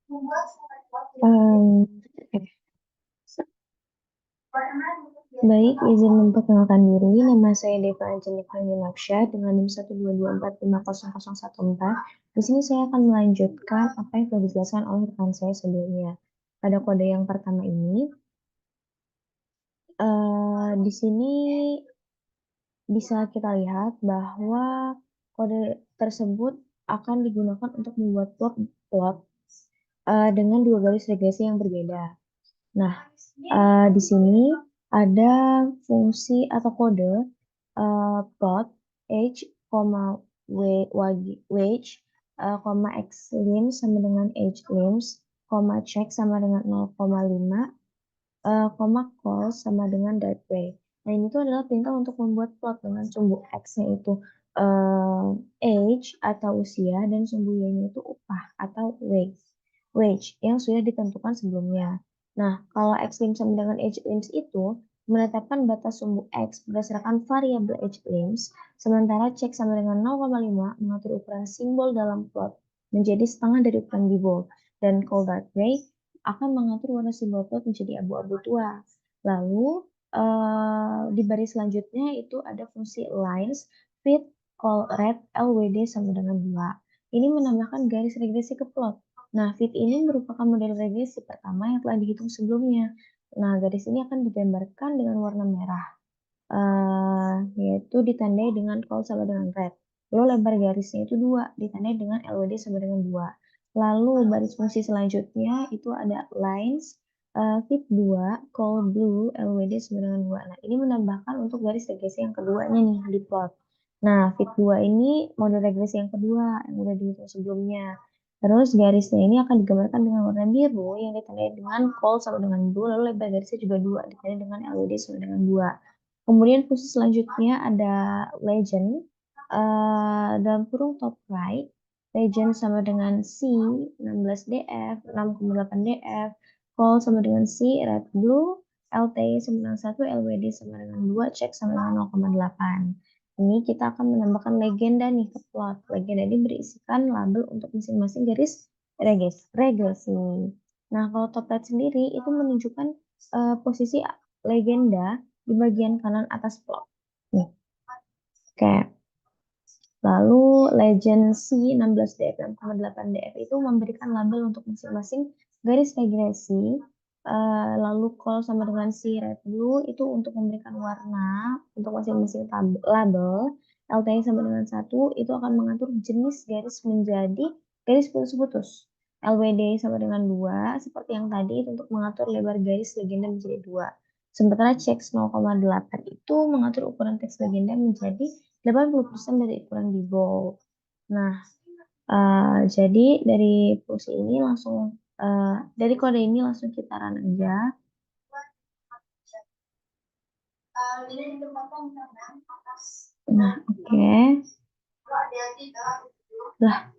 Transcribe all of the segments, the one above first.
Em, oke. Baik, izin memperkenalkan diri. Nama saya Deva Angelika Nafsyah dengan NIM 122450014. Di sini saya akan melanjutkan apa yang telah dijelaskan oleh rekan saya sebelumnya. Pada kode yang pertama ini, di sini bisa kita lihat bahwa kode tersebut akan digunakan untuk membuat plot dengan dua garis regresi yang berbeda. Nah, di sini ada fungsi atau kode plot h, wage, xlim sama dengan hlims, check sama dengan 0,5, call sama dengan way. Nah, ini tuh adalah perintah untuk membuat plot dengan sumbu X-nya itu age atau usia dan sumbu Y-nya itu upah atau wage yang sudah ditentukan sebelumnya. Nah, kalau X-lim sama dengan H-lims itu menetapkan batas sumbu X berdasarkan variabel H-lims, sementara check sama dengan 0,5 mengatur ukuran simbol dalam plot menjadi setengah dari ukuran di bold, dan call way akan mengatur warna simbol plot menjadi abu-abu tua. Lalu di baris selanjutnya itu ada fungsi lines, fit, call red, LWD sama dengan 2. Ini menambahkan garis regresi ke plot. Nah, fit ini merupakan model regresi pertama yang telah dihitung sebelumnya. Nah, garis ini akan digambarkan dengan warna merah, yaitu ditandai dengan call sama dengan red. Lalu lebar garisnya itu 2, ditandai dengan LWD sama dengan 2. Lalu baris fungsi selanjutnya itu ada lines, fit 2, call blue, LWD sama dengan 2. Nah, ini menambahkan untuk garis regresi yang keduanya nih di plot. Nah, fit 2 ini model regresi yang kedua yang udah dihitung sebelumnya. Terus garisnya ini akan digambarkan dengan warna biru yang ditandai dengan call sama dengan blue, lalu lebar garisnya juga 2, ditandai dengan LWD sama dengan 2. Kemudian fungsi selanjutnya ada legend, dalam kurung top right, legend sama dengan C 16DF, 6,8DF, call sama dengan C, red blue, LT sama dengan 1, LWD sama dengan 2, check sama dengan 0,8. Ini kita akan menambahkan legenda nih ke plot. Legenda ini berisikan label untuk masing-masing garis regresi. Nah, kalau top right sendiri itu menunjukkan posisi legenda di bagian kanan atas plot. Nih, oke. Lalu legend C 16DF dan 6,8DF itu memberikan label untuk masing-masing garis regresi. Lalu call sama dengan C red blue itu untuk memberikan warna untuk masing-masing label. LTI sama dengan 1 itu akan mengatur jenis garis menjadi garis putus-putus. LWD sama dengan 2 seperti yang tadi itu untuk mengatur lebar garis legenda menjadi 2. Sementara checks 0,8 itu mengatur ukuran teks legenda menjadi 80% dari ukuran di bold. Nah, jadi dari fungsi ini langsung, dari kode ini langsung kita run aja. Nah, oke. Lah.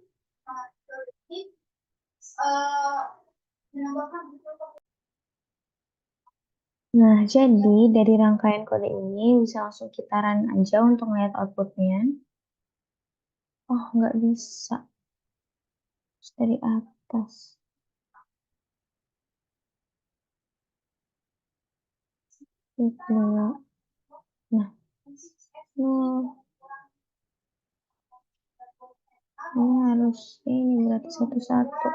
Nah, jadi dari rangkaian kode ini bisa langsung kita run aja untuk melihat outputnya. Oh, nggak bisa. Terus dari atas. Itu. Nah, no. Ini harus ini berarti satu-satu.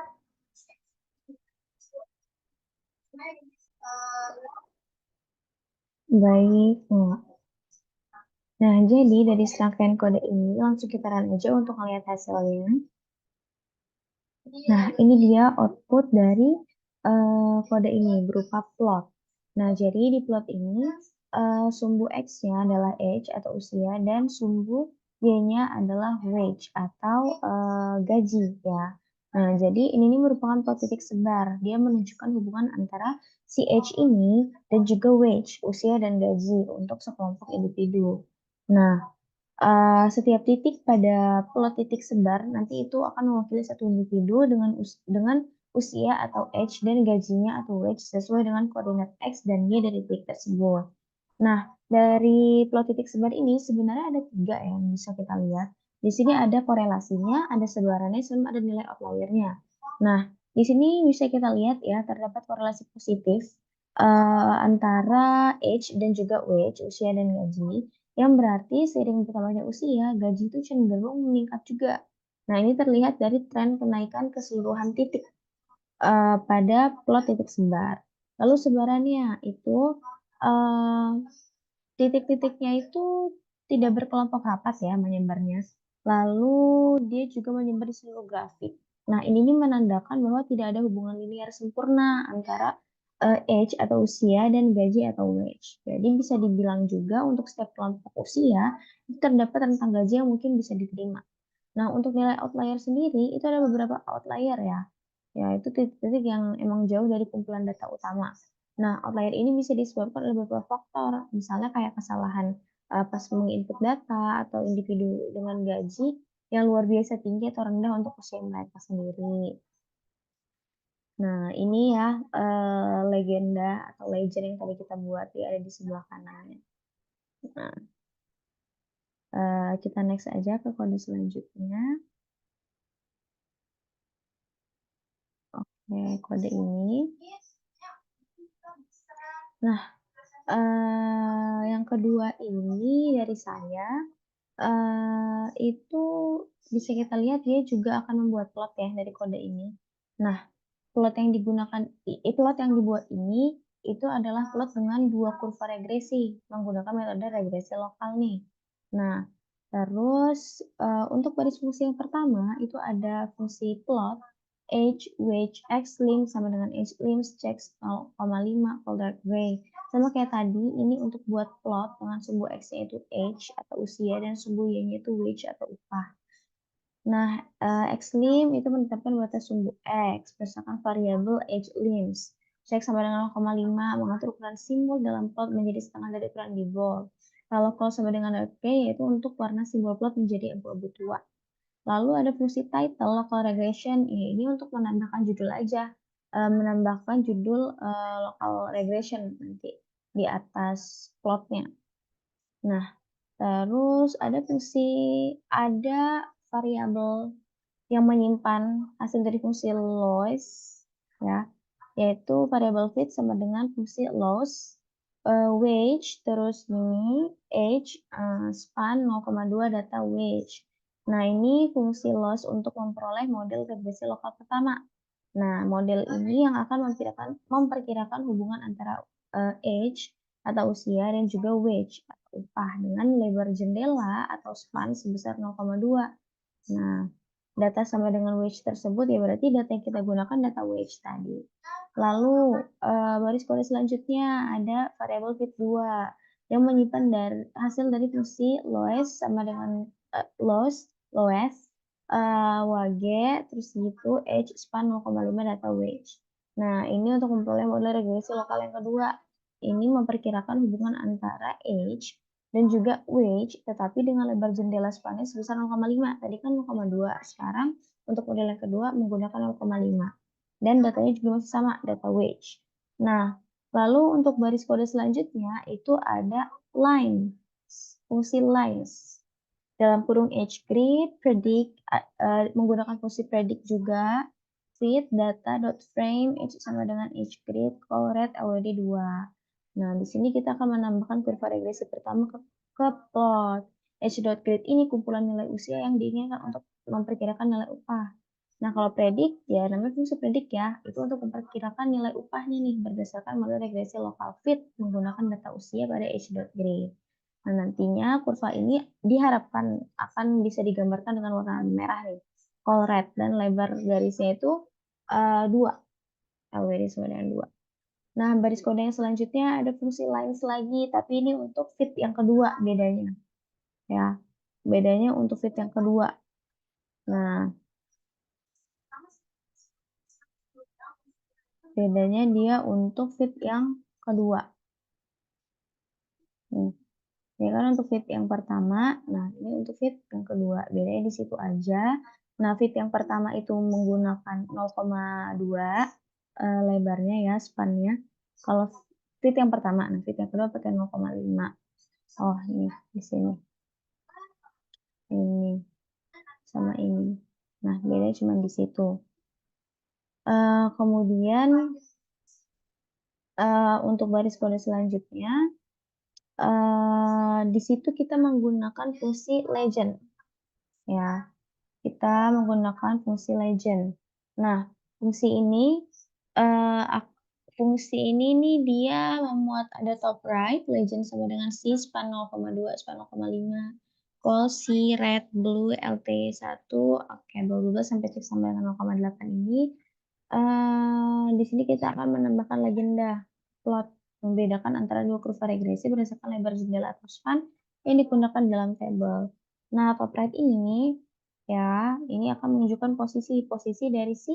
Baik. Nah, jadi dari serangkaian kode ini langsung kita run aja untuk melihat hasilnya. Nah, ini dia output dari kode ini berupa plot. Nah, jadi di plot ini sumbu X-nya adalah age atau usia dan sumbu Y-nya adalah wage atau gaji ya. Nah, jadi ini merupakan plot titik sebar. Dia menunjukkan hubungan antara si age ini dan juga wage, usia dan gaji untuk sekelompok individu. Nah, setiap titik pada plot titik sebar nanti itu akan mewakili satu individu dengan usia atau age dan gajinya atau wage sesuai dengan koordinat X dan Y dari titik tersebut. Nah, dari plot titik sebar ini sebenarnya ada 3 yang bisa kita lihat. Di sini ada korelasinya, ada sebarannya, sama ada nilai outliernya. Nah, Di sini bisa kita lihat ya, terdapat korelasi positif antara age dan juga wage, usia dan gaji, yang berarti seiring bertambahnya usia, gaji itu cenderung meningkat juga. Nah, ini terlihat dari tren kenaikan keseluruhan titik pada plot titik sebar. Lalu sebarannya itu, eee, titik-titiknya itu tidak berkelompok rapat ya menyebarnya. Lalu dia juga menyebar di seluruh grafik. Nah, ini nih menandakan bahwa tidak ada hubungan linear sempurna antara, age atau usia dan gaji atau wage. Jadi bisa dibilang juga untuk setiap kelompok usia, itu terdapat rentang gaji yang mungkin bisa diterima. Nah, untuk nilai outlier sendiri, itu ada beberapa outlier ya. Ya, itu titik-titik yang emang jauh dari kumpulan data utama. Nah, outlier ini bisa disebabkan oleh beberapa faktor, misalnya kayak kesalahan pas menginput data atau individu dengan gaji yang luar biasa tinggi atau rendah untuk usia mereka sendiri. Nah, ini ya legenda atau legend yang tadi kita buat ya ada di sebelah kanannya. Nah, kita next aja ke kode selanjutnya. Oke, kode ini. Nah, yang kedua ini dari saya, itu bisa kita lihat dia juga akan membuat plot ya dari kode ini. Nah, plot yang dibuat ini, itu adalah plot dengan 2 kurva regresi, menggunakan metode regresi lokal nih. Nah, terus, untuk baris fungsi yang pertama, itu ada fungsi plot, age, wage, xlim sama dengan hlim, checks 0,5, dark gray. Sama kayak tadi, ini untuk buat plot dengan sumbu X-nya itu age atau usia dan sumbu Y-nya itu wage atau upah. Nah, xlim itu menetapkan batas sumbu X berdasarkan variabel hlims. Cek sama dengan 0,5 mengatur ukuran simbol dalam plot menjadi setengah dari ukuran di bold. Kalau call sama dengan .k yaitu untuk warna simbol plot menjadi abu-abu tua. Lalu ada fungsi title local regression, ya ini untuk menambahkan judul aja, menambahkan judul local regression nanti di atas plotnya. Nah, terus ada variabel yang menyimpan hasil dari fungsi loss ya, yaitu variabel fit sama dengan fungsi loss, wage, terus ini age, span 0,2 data wage. Nah, ini fungsi loss untuk memperoleh model regresi lokal pertama. Nah, model ini yang akan memperkirakan hubungan antara age atau usia dan juga wage atau upah dengan lebar jendela atau span sebesar 0,2. Nah, data sama dengan wage tersebut ya berarti data yang kita gunakan data wage tadi. Lalu baris kode selanjutnya ada variabel fit2 yang menyimpan hasil dari fungsi loess sama dengan lowest, wage, terus gitu age span 0,5 data wage. Nah, ini untuk memperoleh model regresi lokal yang kedua. Ini memperkirakan hubungan antara age dan juga wage, tetapi dengan lebar jendela spannya sebesar 0,5. Tadi kan 0,2. Sekarang untuk model yang kedua menggunakan 0,5. Dan datanya juga masih sama, data wage. Nah, lalu untuk baris kode selanjutnya itu ada line, fungsi lines. Dalam kurung age grid, predict, menggunakan fungsi predict juga, fit data.frame, age sama dengan age grid, call rate LWD 2. Nah, di sini kita akan menambahkan kurva regresi pertama ke plot. Age.grid ini kumpulan nilai usia yang diinginkan untuk memperkirakan nilai upah. Nah, kalau predik, ya namanya fungsi predik ya, itu untuk memperkirakan nilai upahnya nih berdasarkan model regresi local fit menggunakan data usia pada age.grid. Nah, nantinya kurva ini diharapkan akan bisa digambarkan dengan warna merah nih, call rate, dan lebar garisnya itu 2, LWD sama dengan 2. Nah, baris kode yang selanjutnya ada fungsi lines lagi, tapi ini untuk fit yang kedua bedanya. Ya, bedanya untuk fit yang kedua. Nah, bedanya dia untuk fit yang kedua. Nih, ini kan untuk fit yang pertama, nah ini untuk fit yang kedua. Bedanya di situ aja. Nah, fit yang pertama itu menggunakan 0,2 lebarnya ya, spannya. Kalau fit yang pertama, nah fit yang kedua pakai 0,5. Oh, ini di sini. Ini sama ini. Nah, bedanya cuma di situ. Kemudian untuk baris kode selanjutnya, di situ kita menggunakan fungsi legend, ya. Kita menggunakan fungsi legend. Nah, fungsi ini, eee, ak fungsi ini nih dia memuat ada top right, legend sama dengan C, span 0,2, span 0,5, call C, red, blue, LT1, oke, bla bla bla sampai cek sampai dengan 0,8 ini. Di sini kita akan menambahkan legenda plot, membedakan antara dua kurva regresi berdasarkan lebar jendela atau span yang digunakan dalam tabel. Nah, top right ini ya, ini akan menunjukkan posisi dari si,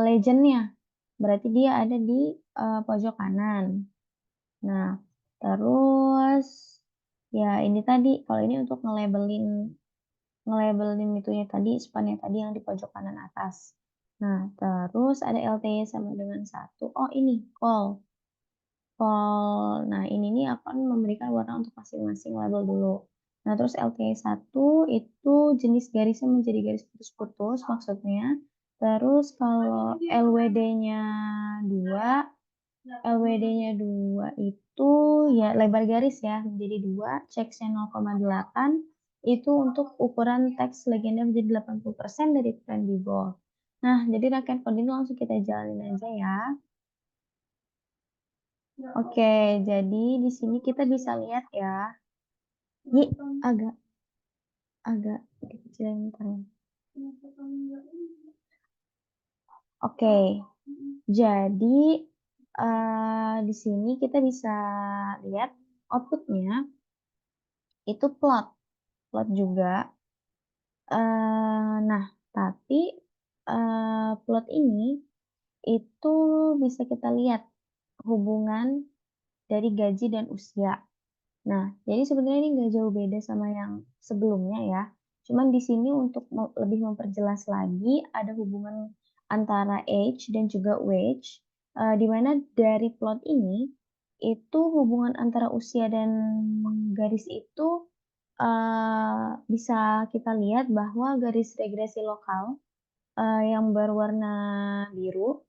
legend-nya. Berarti dia ada di, pojok kanan. Nah, terus ya ini tadi, kalau ini untuk nge-labelin itunya tadi, span-nya tadi yang di pojok kanan atas. Nah, terus ada LTY sama dengan 1. Oh ini, call. Nah, ini nih akan memberikan warna untuk masing-masing label dulu. Nah, terus LTY1 itu jenis garisnya menjadi garis putus-putus maksudnya. Terus kalau LWD-nya 2 itu ya lebar garis ya, menjadi 2, checksnya 0,8, itu untuk ukuran teks legenda menjadi 80% dari trend di bold. Nah, jadi rangkaian kode ini langsung kita jalanin aja ya. Oke, jadi di sini kita bisa lihat ya. Ini agak agak dikecilin bentar ya. Oke, jadi di sini kita bisa lihat outputnya itu plot juga. Nah, tapi plot ini itu bisa kita lihat hubungan dari gaji dan usia. Nah, jadi sebenarnya ini nggak jauh beda sama yang sebelumnya ya. Cuman di sini untuk lebih memperjelas lagi ada hubungan antara age dan juga wage, di mana dari plot ini, itu hubungan antara usia dan garis itu, bisa kita lihat bahwa garis regresi lokal, yang berwarna biru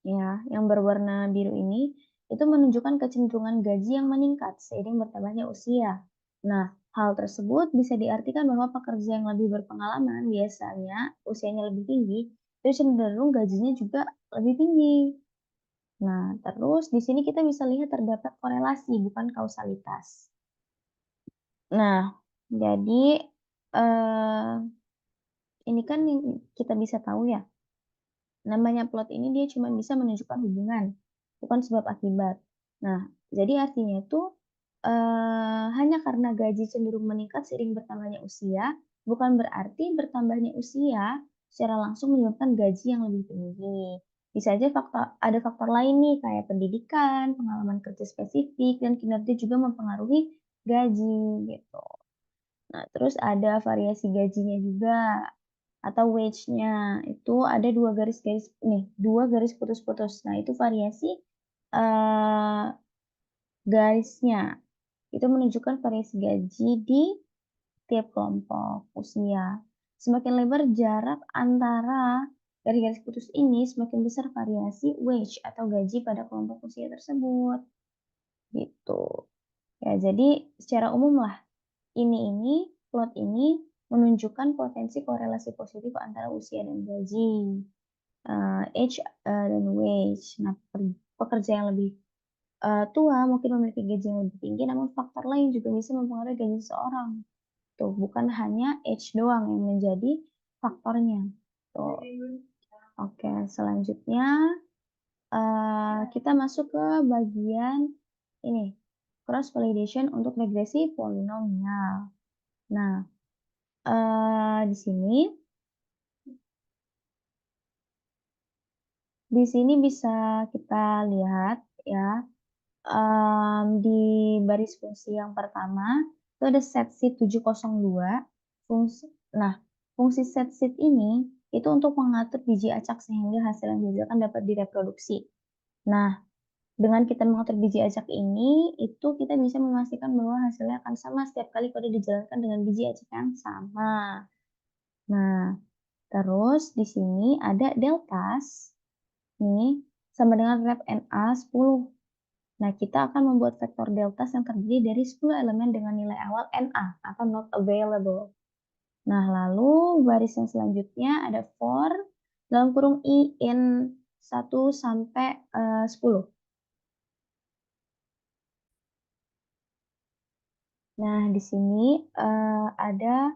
ya, yang berwarna biru ini, itu menunjukkan kecenderungan gaji yang meningkat seiring bertambahnya usia. Nah, hal tersebut bisa diartikan bahwa pekerja yang lebih berpengalaman biasanya usianya lebih tinggi, itu cenderung gajinya juga lebih tinggi. Nah, terus di sini kita bisa lihat terdapat korelasi, bukan kausalitas. Nah, jadi, eee, ini kan yang kita bisa tahu ya, namanya plot ini dia cuma bisa menunjukkan hubungan, bukan sebab akibat. Nah, jadi artinya tuh, hanya karena gaji cenderung meningkat seiring bertambahnya usia, bukan berarti bertambahnya usia secara langsung menyebabkan gaji yang lebih tinggi. Bisa aja ada faktor lain nih kayak pendidikan, pengalaman kerja spesifik, dan kinerja juga mempengaruhi gaji gitu. Nah, terus ada variasi gajinya juga atau wage-nya itu ada 2 garis putus-putus. Nah, itu variasi, eee, garisnya. Itu menunjukkan variasi gaji di tiap kelompok usia. Semakin lebar jarak antara garis-garis putus ini, semakin besar variasi wage atau gaji pada kelompok usia tersebut, gitu. Ya, jadi secara umum lah plot ini menunjukkan potensi korelasi positif antara usia dan gaji, age, dan wage. Nah, pekerja yang lebih, tua mungkin memiliki gaji yang lebih tinggi, namun faktor lain juga bisa mempengaruhi gaji seseorang. Tuh, bukan hanya age doang yang menjadi faktornya, tuh. Oke, selanjutnya, kita masuk ke bagian ini, cross validation untuk regresi polinomial. Nah, di sini bisa kita lihat ya, di baris fungsi yang pertama itu ada setSheet 702 fungsi nah, fungsi setSheet ini itu untuk mengatur biji acak sehingga hasil yang dihasilkan dapat direproduksi. Nah, dengan kita mengatur biji acak ini, itu kita bisa memastikan bahwa hasilnya akan sama setiap kali kode dijalankan dengan biji acak yang sama. Nah, Terus di sini ada deltas, nih, sama dengan rep NA 10. Nah, kita akan membuat vektor deltas yang terdiri dari 10 elemen dengan nilai awal NA atau not available. Nah, lalu baris yang selanjutnya ada for dalam kurung I in 1 sampai 10. Nah, di sini ada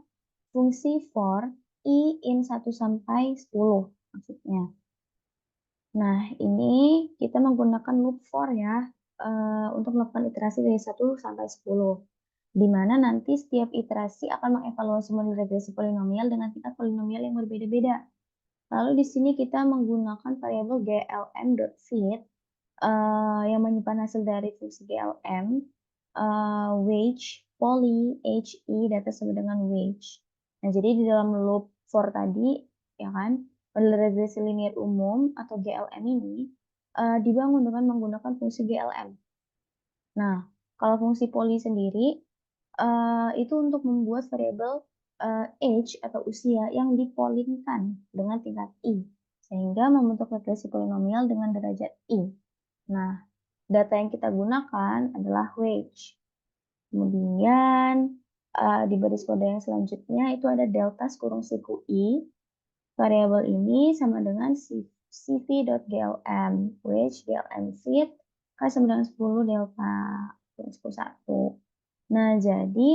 fungsi for I in 1 sampai 10 maksudnya. Nah, ini kita menggunakan loop for ya, untuk melakukan iterasi dari 1 sampai 10, di mana nanti setiap iterasi akan mengevaluasi model regresi polinomial dengan tingkat polinomial yang berbeda-beda. Lalu di sini kita menggunakan variabel glm.fit yang menyimpan hasil dari fungsi glm, wage, poly, he, data sama dengan wage. Nah, jadi di dalam loop for tadi, ya kan, model regresi linear umum atau GLM ini dibangun dengan menggunakan fungsi GLM. Nah, kalau fungsi poly sendiri itu untuk membuat variabel age atau usia yang dipolinkan dengan tingkat i, sehingga membentuk regresi polinomial dengan derajat i. Nah, data yang kita gunakan adalah wage. Kemudian di baris kode yang selanjutnya itu ada delta kurung siku i. Variabel ini sama dengan cv.glm, wage glm fit, sama dengan 10 delta kurung siku 1. Nah, jadi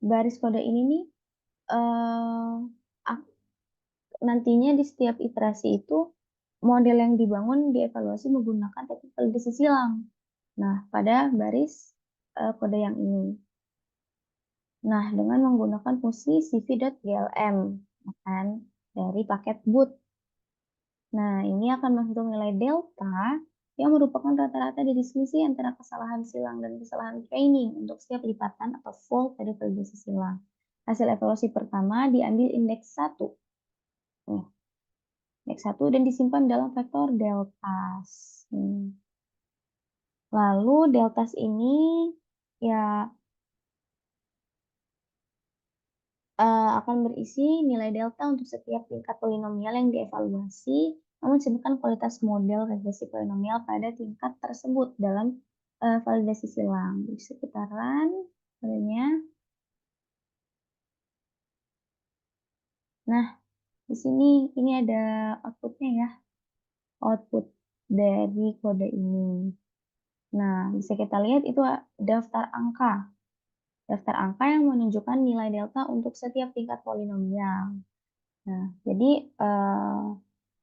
baris kode ini nih nantinya di setiap iterasi itu model yang dibangun dievaluasi menggunakan teknik validasi silang. Nah, pada baris kode yang ini. Nah, dengan menggunakan fungsi cv.glm, kan, dari paket boot. Nah, ini akan menghitung nilai delta yang merupakan rata-rata dari selisih antara kesalahan silang dan kesalahan training untuk setiap lipatan atau fault dari validasi silang. Hasil evaluasi pertama diambil indeks 1. Nih, indeks 1 dan disimpan dalam vektor deltas. Lalu deltas ini ya akan berisi nilai delta untuk setiap tingkat polinomial yang dievaluasi, namun disebutkan kualitas model regresi polinomial pada tingkat tersebut dalam validasi silang. Di sekitaran kodenya. Nah, di sini ini ada outputnya ya, output dari kode ini. Nah, bisa kita lihat itu daftar angka. Daftar angka yang menunjukkan nilai delta untuk setiap tingkat polinomial. Nah, jadi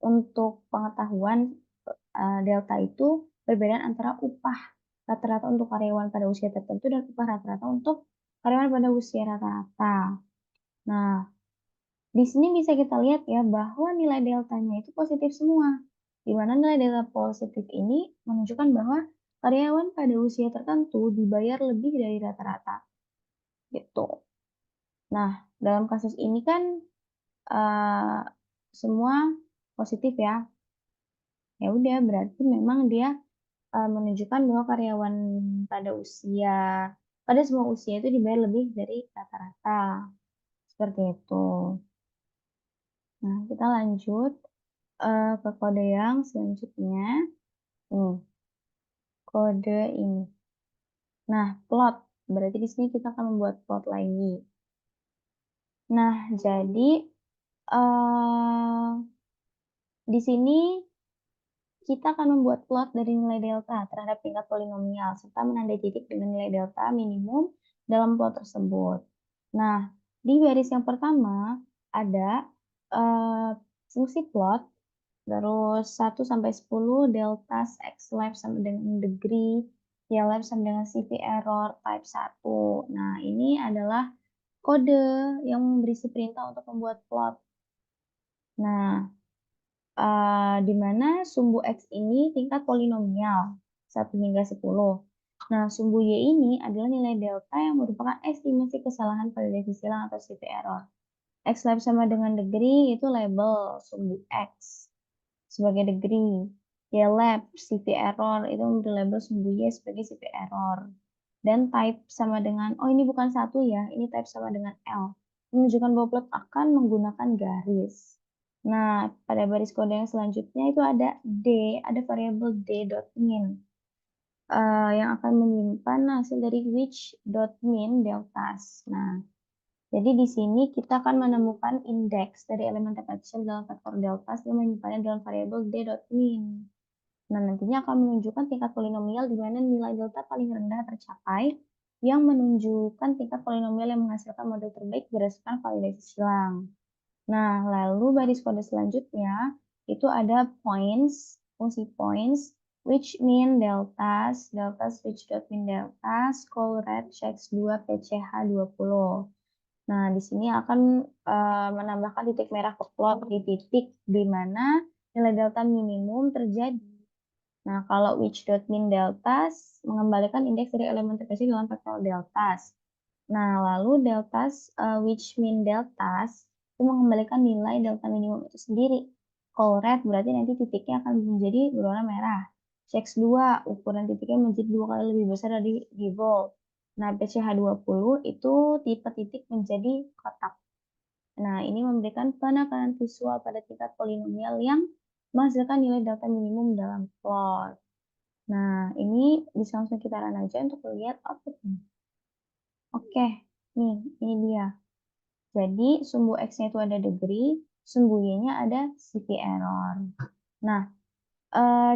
untuk pengetahuan delta itu perbedaan antara upah rata-rata untuk karyawan pada usia tertentu dan upah rata-rata untuk karyawan pada usia rata-rata. Nah, di sini bisa kita lihat ya bahwa nilai deltanya itu positif semua. Di mana nilai delta positif ini menunjukkan bahwa karyawan pada usia tertentu dibayar lebih dari rata-rata. Gitu. Nah, dalam kasus ini kan semua positif ya. Ya udah, berarti memang dia menunjukkan bahwa karyawan pada semua usia itu dibayar lebih dari rata-rata. Seperti itu. Nah, kita lanjut ke kode yang selanjutnya. Ini, kode ini. Nah, plot. Berarti di sini kita akan membuat plot lagi. Nah, jadi di sini kita akan membuat plot dari nilai delta terhadap tingkat polinomial, serta menandai titik dengan nilai delta minimum dalam plot tersebut. Nah, di baris yang pertama ada fungsi plot, terus 1 sampai 10 delta x lab sama dengan degree, y lab sama dengan CV error type 1. Nah, ini adalah kode yang berisi perintah untuk membuat plot. Nah, di mana sumbu X ini tingkat polinomial 1 hingga 10. Nah, sumbu Y ini adalah nilai delta yang merupakan estimasi kesalahan validasi silang atau CV error. X lab sama dengan degree itu label sumbu X sebagai degree. Y lab CV error itu memberi label sumbu Y sebagai CV error. Dan type sama dengan, oh ini bukan 1 ya, ini type sama dengan L. menunjukkan bahwa plot akan menggunakan garis. Nah, pada baris kode yang selanjutnya itu ada D, ada variabel d.min, yang akan menyimpan hasil dari which.min deltas. Nah, jadi di sini kita akan menemukan indeks dari elemen terkecil dalam vektor deltas yang menyimpannya dalam variabel d.min. Nah, nantinya akan menunjukkan tingkat polinomial di mana nilai delta paling rendah tercapai, yang menunjukkan tingkat polinomial yang menghasilkan model terbaik berdasarkan validasi silang. Nah, lalu baris kode selanjutnya itu ada points, fungsi points, which mean deltas, deltas which dot mean deltas, call rate checks 2 PCH 20. Nah, di sini akan menambahkan titik merah ke plot di titik di mana nilai delta minimum terjadi. Nah, kalau which.min deltas mengembalikan indeks dari elemen terkecil dalam vektor deltas. Nah, lalu deltas which min deltas itu mengembalikan nilai delta minimum itu sendiri. Call red berarti nanti titiknya akan menjadi berwarna merah. Checks 2, ukuran titiknya menjadi 2 kali lebih besar dari di volt. Nah, PCH20 itu tipe titik menjadi kotak. Nah, ini memberikan penekanan visual pada tingkat polinomial yang menghasilkan nilai delta minimum dalam plot. Nah, ini bisa langsung kita run aja untuk lihat outputnya. Oke, nih, ini dia. Jadi, sumbu X-nya itu ada degree, sumbu Y-nya ada CP error. Nah,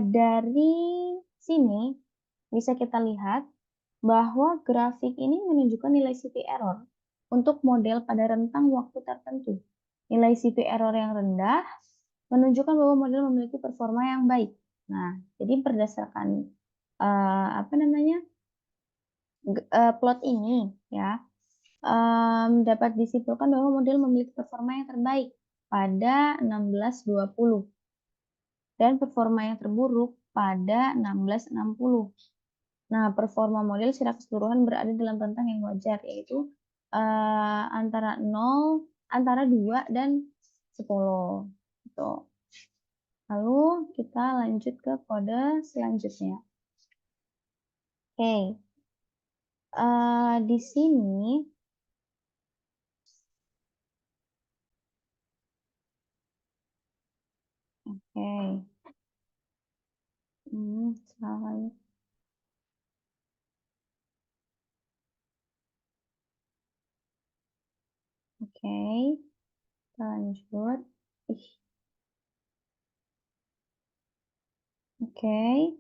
dari sini bisa kita lihat bahwa grafik ini menunjukkan nilai CP error untuk model pada rentang waktu tertentu. Nilai CP error yang rendah menunjukkan bahwa model memiliki performa yang baik. Nah, jadi berdasarkan apa namanya plot ini ya dapat disimpulkan bahwa model memiliki performa yang terbaik pada 1620 dan performa yang terburuk pada 1660. Nah, performa model secara keseluruhan berada dalam rentang yang wajar, yaitu antara 0, antara 2 dan 10. Gitu. Lalu kita lanjut ke kode selanjutnya. Oke, di sini oke, salah lagi. Oke, kita lanjut. Oke.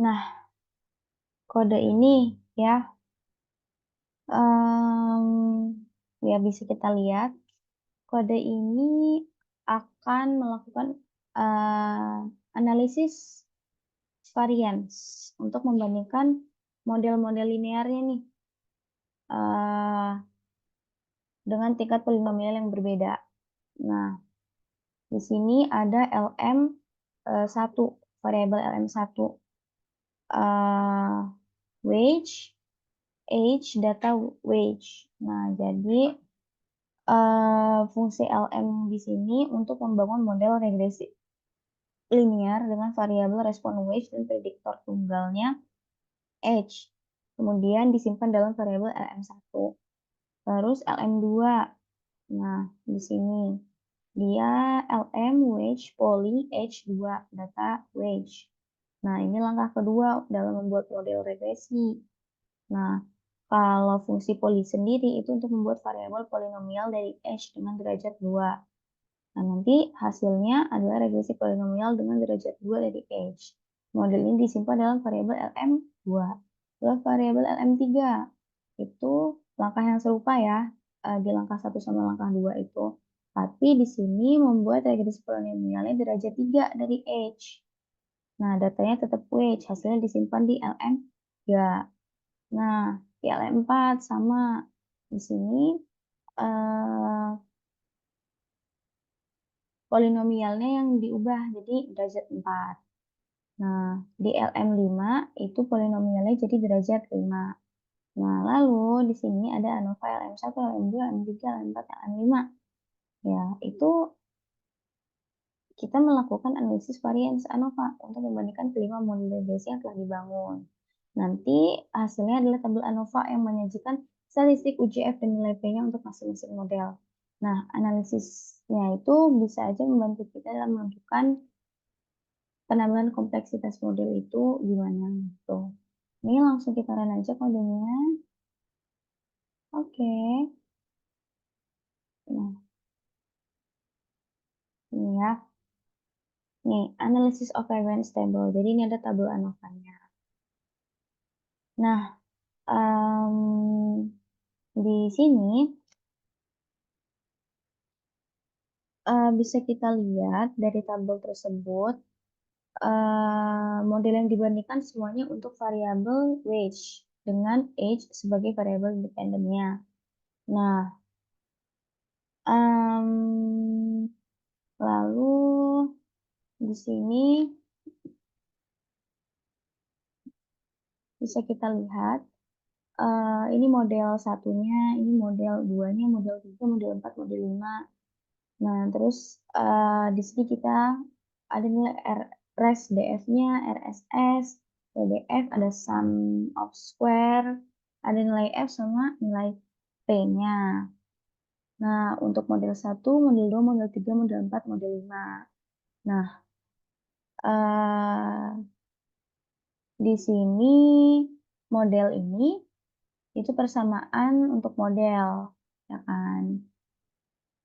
Nah, kode ini ya, ya bisa kita lihat, kode ini akan melakukan analisis variance untuk membandingkan model-model linearnya nih dengan tingkat polinomial yang berbeda. Nah, di sini ada LM1, variabel LM1, wage, age, data wage. Nah, jadi fungsi LM di sini untuk membangun model regresi linear dengan variabel respon wage dan prediktor tunggalnya age. Kemudian disimpan dalam variabel LM1. Terus LM2. Nah, di sini dia LM wage poly H2 data wage. Nah, ini langkah kedua dalam membuat model regresi. Nah, kalau fungsi poly sendiri itu untuk membuat variabel polinomial dari H dengan derajat 2. Nah, nanti hasilnya adalah regresi polinomial dengan derajat 2 dari H. Model ini disimpan dalam variabel LM2. Lalu variabel LM3 itu langkah yang serupa ya, di langkah 1 sama langkah 2 itu. Tapi di sini membuat regresi polinomialnya derajat 3 dari H. Nah, datanya tetap H, hasilnya disimpan di LM3. Nah, di LM4 sama. Di sini polinomialnya yang diubah jadi derajat 4. Nah, di LM5 itu polinomialnya jadi derajat 5. Nah, lalu di sini ada ANOVA LM1, LM2, LM3, LM4, LM5. Ya, itu kita melakukan analisis variance ANOVA untuk membandingkan kelima model regresi yang telah dibangun. Nanti hasilnya adalah tabel ANOVA yang menyajikan statistik UJF dan nilai P-nya untuk masing-masing model. Nah, analisisnya itu bisa aja membantu kita dalam menentukan penambahan kompleksitas model itu gimana gitu. Ini langsung kita run aja kodenya. Oke. Nah, ini ya. Nih, analysis of variance table. Jadi ini ada tabel ANOVA-nya. Nah, di sini bisa kita lihat dari tabel tersebut, model yang dibandingkan semuanya untuk variabel wage dengan age sebagai variabel independennya. Nah, lalu di sini bisa kita lihat, ini model satunya, ini model 2-nya, model 3, model 4, model 5. Nah, terus di sini kita ada nilai RS DF-nya, RSS, PDF, ada sum of square, ada nilai F sama nilai P-nya. Nah, untuk model 1, model 2, model 3, model 4, model 5. Nah, di sini model ini itu persamaan untuk model, ya kan?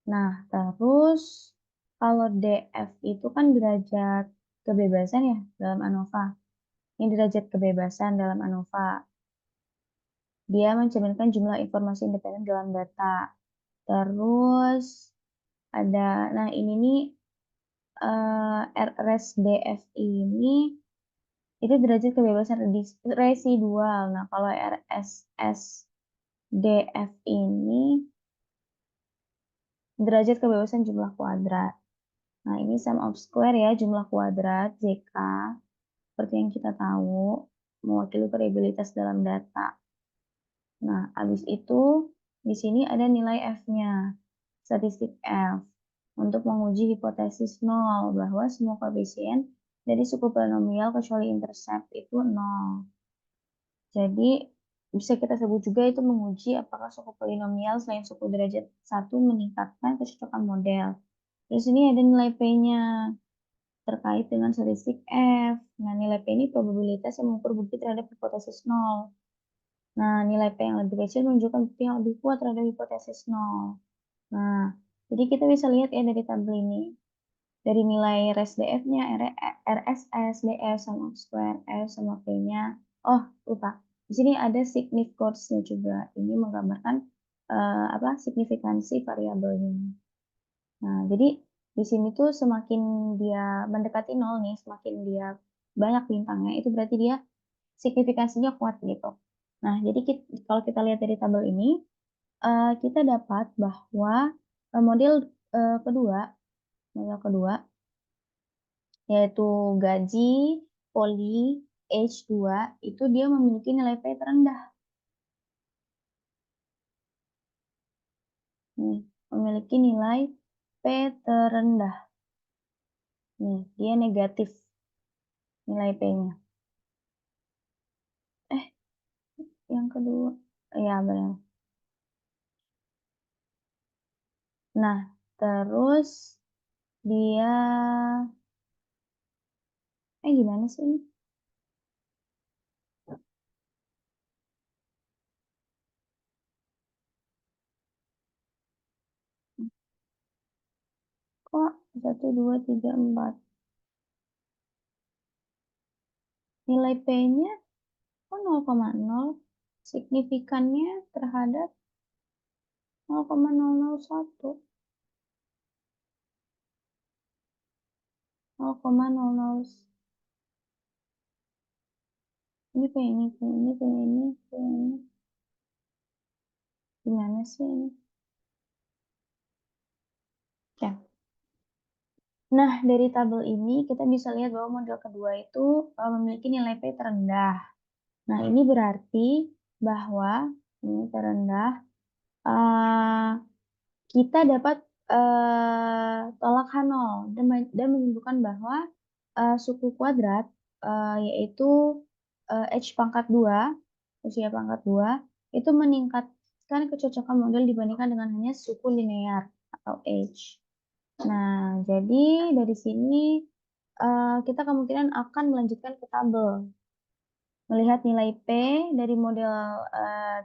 Nah, terus kalau DF itu kan derajat kebebasan ya dalam ANOVA. Ini derajat kebebasan dalam ANOVA. Dia mencerminkan jumlah informasi independen dalam data. Terus ada, nah ini nih RSDF ini itu derajat kebebasan residual. Nah, kalau RSSDF ini derajat kebebasan jumlah kuadrat. Nah, ini sum of square ya, jumlah kuadrat, JK, seperti yang kita tahu, mewakili variabilitas dalam data. Nah, habis itu, di sini ada nilai F-nya, statistik F, untuk menguji hipotesis 0, bahwa semua koefisien dari suku polinomial kecuali intercept itu 0. Jadi, bisa kita sebut juga itu menguji apakah suku polinomial selain suku derajat 1 meningkatkan kecocokan model. Terus ini ada nilai P-nya terkait dengan statistik F. Nah, nilai P ini probabilitas yang mengukur bukti terhadap hipotesis 0. Nah, nilai P yang lebih kecil menunjukkan bukti yang lebih kuat terhadap hipotesis 0. Nah, jadi kita bisa lihat ya dari tabel ini. Dari nilai RSDF-nya, RSS, DF sama square, F sama P-nya. Oh, lupa. Di sini ada significance-nya juga. Ini menggambarkan signifikansi variabelnya. Nah, jadi di sini tuh semakin dia mendekati 0 nih, semakin dia banyak bintangnya, itu berarti dia signifikansinya kuat gitu. Nah, jadi kalau kita lihat dari tabel ini, kita dapat bahwa model kedua, yaitu gaji poli H2 itu dia memiliki nilai P terendah. Nih, memiliki nilai P terendah. Nih, dia negatif nilai P-nya. Yang kedua, ya benar. Nah, terus dia, gimana sih ini? Kok 1, 2, 3, 4. Nilai P-nya kok 0,0? Signifikannya terhadap 0,001. 0,00. Ini P ini, P ini, P ini, P ini. Gimana sih ini? Ya. Nah, dari tabel ini kita bisa lihat bahwa model kedua itu memiliki nilai P terendah. Nah, ini berarti bahwa ini terendah, kita dapat tolak H0 dan menunjukkan bahwa suku kuadrat yaitu H pangkat 2, usia pangkat 2, itu meningkat memastikan kecocokan model dibandingkan dengan hanya suku linear atau age. Nah, jadi dari sini, kita kemungkinan akan melanjutkan ke tabel. Melihat nilai P dari model,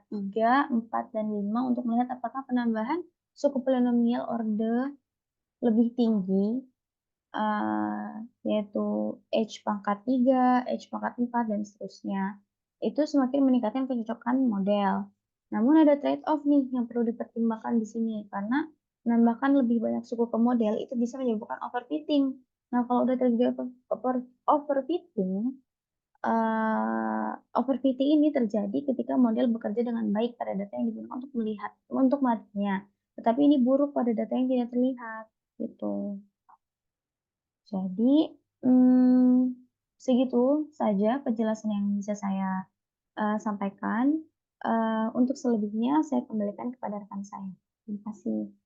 3, 4, dan 5 untuk melihat apakah penambahan suku polinomial orde lebih tinggi, yaitu H pangkat 3, H pangkat 4, dan seterusnya. Itu semakin meningkatkan kecocokan model. Namun ada trade off nih yang perlu dipertimbangkan di sini, karena menambahkan lebih banyak suku ke model itu bisa menyebabkan overfitting. Nah, kalau udah terjadi overfitting, overfitting ini terjadi ketika model bekerja dengan baik pada data yang digunakan untuk melihatnya, tetapi ini buruk pada data yang tidak terlihat, gitu. Jadi, mmm, segitu saja penjelasan yang bisa saya, sampaikan, untuk selebihnya saya kembalikan kepada rekan saya. Terima kasih.